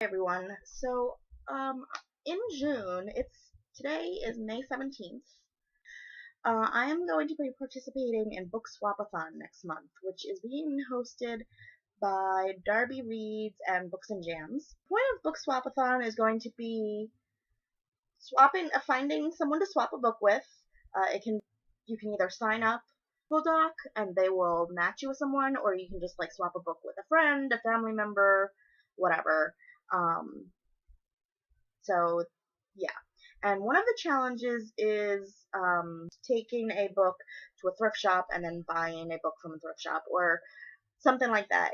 Hey everyone. In June, today is May 17th. I am going to be participating in BookSwapAthon next month, which is being hosted by Darby Reads and Books and Jams. The point of BookSwapAthon is going to be finding someone to swap a book with. You can either sign up Google Doc and they will match you with someone, or you can just like swap a book with a friend, a family member, whatever. Um, So, yeah. And one of the challenges is taking a book to a thrift shop and then buying a book from a thrift shop or something like that.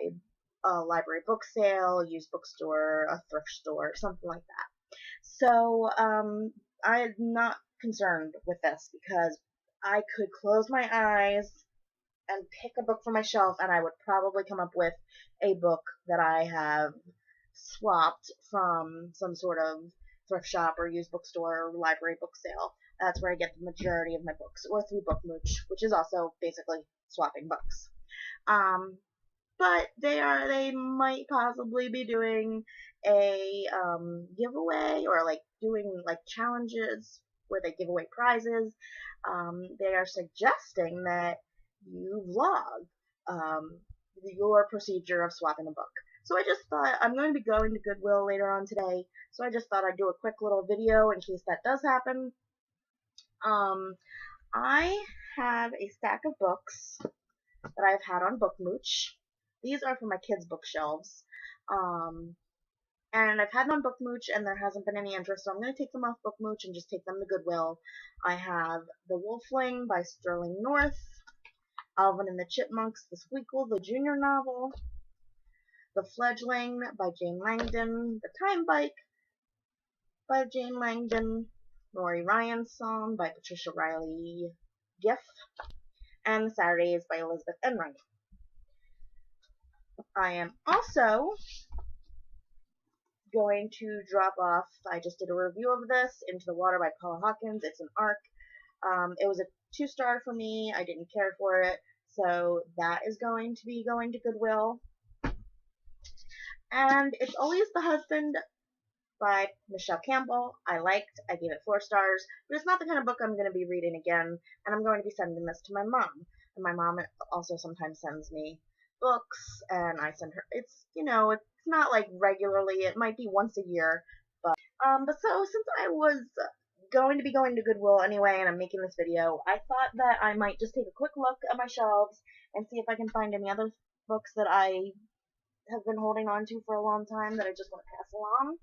A library book sale, used bookstore, a thrift store, something like that. I'm not concerned with this because I could close my eyes and pick a book from my shelf and I would probably come up with a book that I have swapped from some sort of thrift shop or used bookstore or library book sale. That's where I get the majority of my books, or through BookMooch, which is also basically swapping books. Um, but they might possibly be doing a giveaway or like doing like challenges where they give away prizes. They are suggesting that you vlog your procedure of swapping a book. So I just thought I'm going to be going to Goodwill later on today, so I just thought I'd do a quick little video in case that does happen. I have a stack of books that I've had on BookMooch. These are for my kids' bookshelves. And I've had them on BookMooch and there hasn't been any interest, so I'm going to take them off BookMooch and just take them to Goodwill. I have The Wolfling by Sterling North, Alvin and the Chipmunks, The Squeakle, the junior novel, The Fledgling by Jane Langdon, The Time Bike by Jane Langdon, Rory Ryan's Song by Patricia Riley Giff, and The Saturdays by Elizabeth Enright. I am also going to drop off, I just did a review of this, Into the Water by Paula Hawkins. It's an ARC. It was a 2-star for me. I didn't care for it. So that is going to be going to Goodwill. And It's Always the Husband by Michelle Campbell. I gave it 4 stars, but it's not the kind of book I'm going to be reading again, and I'm going to be sending this to my mom. And my mom also sometimes sends me books, and I send her, it's not like regularly, it might be once a year, but so since I was going to be going to Goodwill anyway, and I'm making this video, I thought that I might just take a quick look at my shelves and see if I can find any other books that I have been holding on to for a long time that I just want to pass along.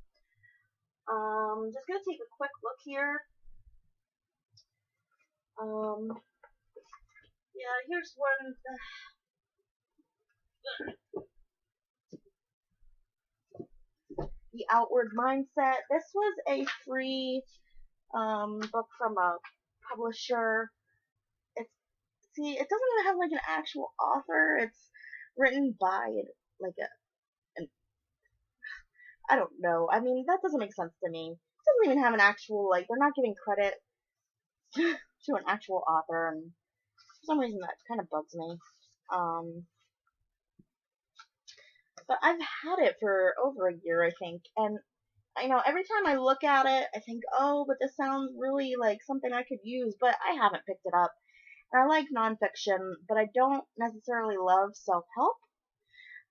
Just gonna take a quick look here. Yeah, here's one. The Outward Mindset. This was a free book from a publisher. It doesn't even have like an actual author. It's written by like I don't know. I mean, that doesn't make sense to me. It doesn't even have an actual, like, they're not giving credit to an actual author, and for some reason that kind of bugs me. But I've had it for over a year, I think, and every time I look at it, I think, oh, but this sounds really like something I could use, but I haven't picked it up. And I like nonfiction, but I don't necessarily love self-help.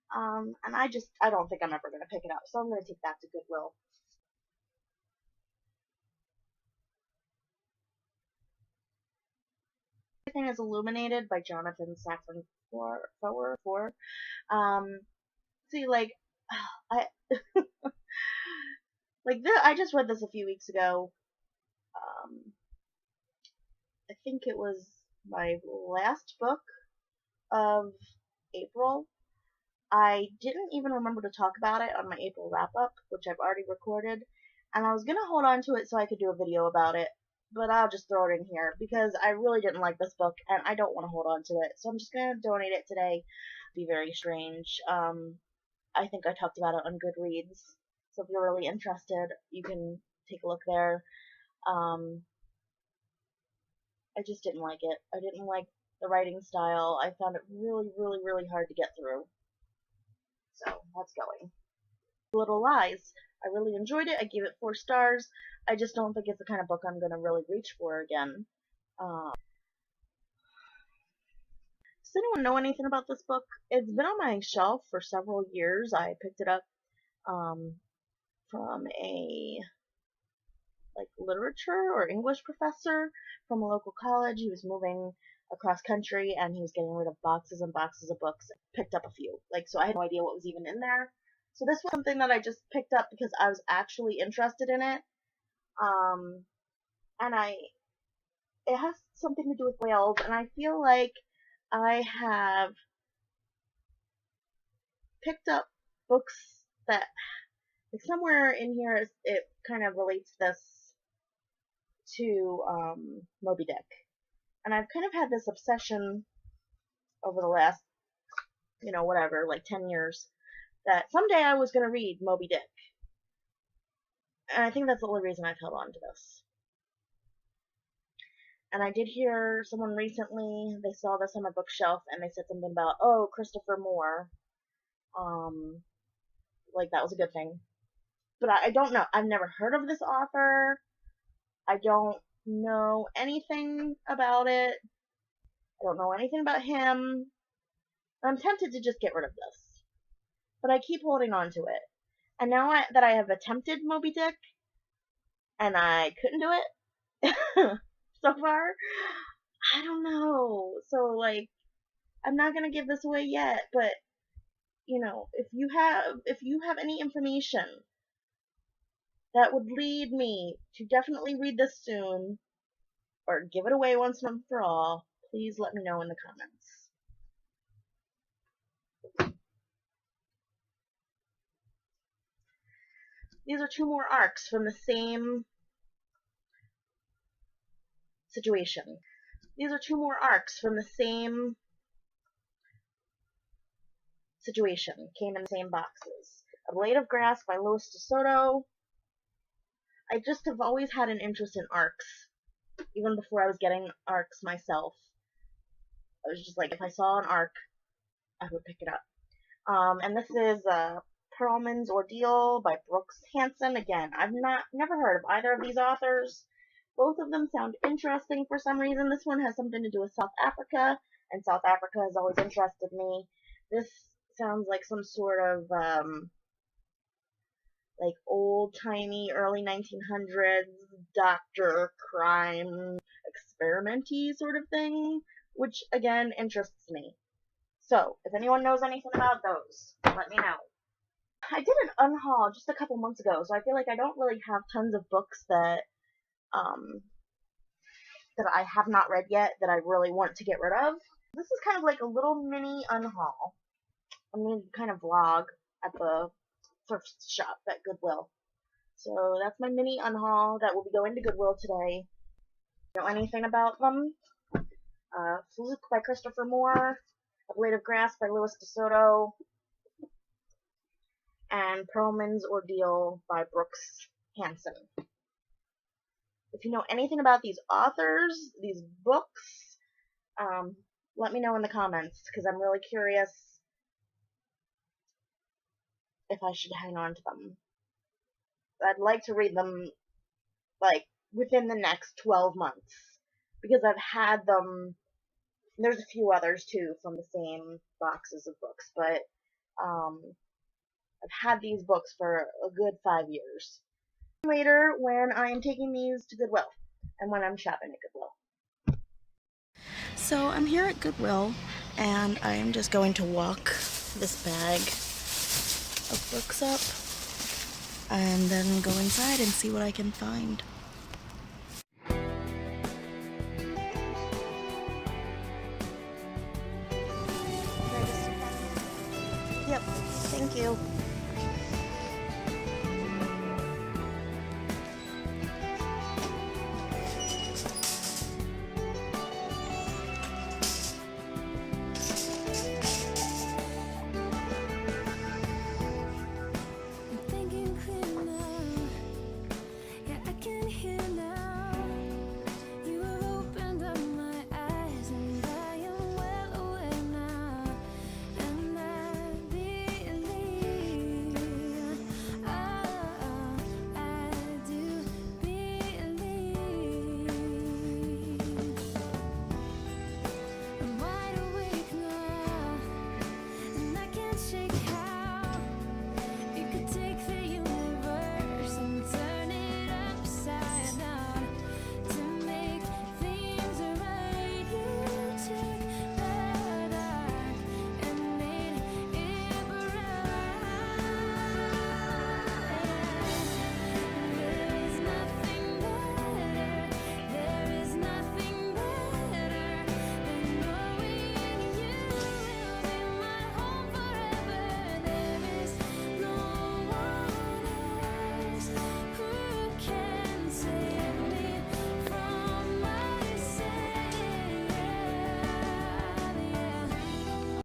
And I don't think I'm ever going to pick it up, so I'm going to take that to Goodwill. Everything is Illuminated by Jonathan Safran Foer. See, like, I like this, I just read this a few weeks ago. I think it was my last book of April. I didn't even remember to talk about it on my April wrap-up, which I've already recorded, and I was going to hold on to it so I could do a video about it, but I'll just throw it in here, because I really didn't like this book, and I don't want to hold on to it, so I'm just going to donate it today. Be very strange. I think I talked about it on Goodreads, so if you're really interested, you can take a look there. I just didn't like it. I didn't like the writing style. I found it really, really, really hard to get through. So, that's going. Little Lies. I really enjoyed it. I gave it 4 stars. I just don't think it's the kind of book I'm going to really reach for again. Does anyone know anything about this book? It's been on my shelf for several years. I picked it up from a literature or English professor from a local college. He was moving across country and he was getting rid of boxes and boxes of books. Picked up a few. So I had no idea what was even in there. So this was something that I just picked up because I was actually interested in it. And it has something to do with whales, and I feel like I have picked up books that, somewhere in here, it kind of relates this to Moby Dick. And I've kind of had this obsession over the last, 10 years, that someday I was going to read Moby Dick. And I think that's the only reason I've held on to this. And I did hear someone recently, they saw this on my bookshelf, and they said something about, oh, Christopher Moore. That was a good thing. But I don't know. I've never heard of this author. I don't know anything about it. I don't know anything about him. I'm tempted to just get rid of this. But I keep holding on to it. And now that I have attempted Moby Dick, and I couldn't do it so far, I don't know. So, I'm not gonna give this away yet, but, if you have any information that would lead me to definitely read this soon, or give it away once and for all, please let me know in the comments. These are 2 more arcs from the same situation. These are 2 more arcs from the same situation. Came in the same boxes. A Blade of Grass by Louis DeSoto. I just have always had an interest in arcs. Even before I was getting arcs myself. I was just if I saw an arc, I would pick it up. And this is Perlman's Ordeal by Brooks Hansen. Again, I've never heard of either of these authors. Both of them sound interesting for some reason. This one has something to do with South Africa, and South Africa has always interested me. This sounds like some sort of old-timey, early 1900s doctor crime experiment-y sort of thing, which again interests me. So, if anyone knows anything about those, let me know. I did an unhaul just a couple months ago, so I feel like I don't really have tons of books that I have not read yet that I really want to get rid of. This is kind of like a little mini unhaul. I mean, kind of vlog at the thrift shop at Goodwill. So that's my mini unhaul that will be going to Goodwill today. Know anything about them? Fluke by Christopher Moore, A Blade of Grass by Louis DeSoto, and Perlman's Ordeal by Brooks Hansen. If you know anything about these authors, these books, let me know in the comments, because I'm really curious if I should hang on to them. I'd like to read them, within the next 12 months, because I've had them. There's a few others, too, from the same boxes of books, but I've had these books for a good 5 years. Later, when I am taking these to Goodwill, and when I'm shopping at Goodwill. So I'm here at Goodwill, and I am just going to walk this bag of books up, and then go inside and see what I can find.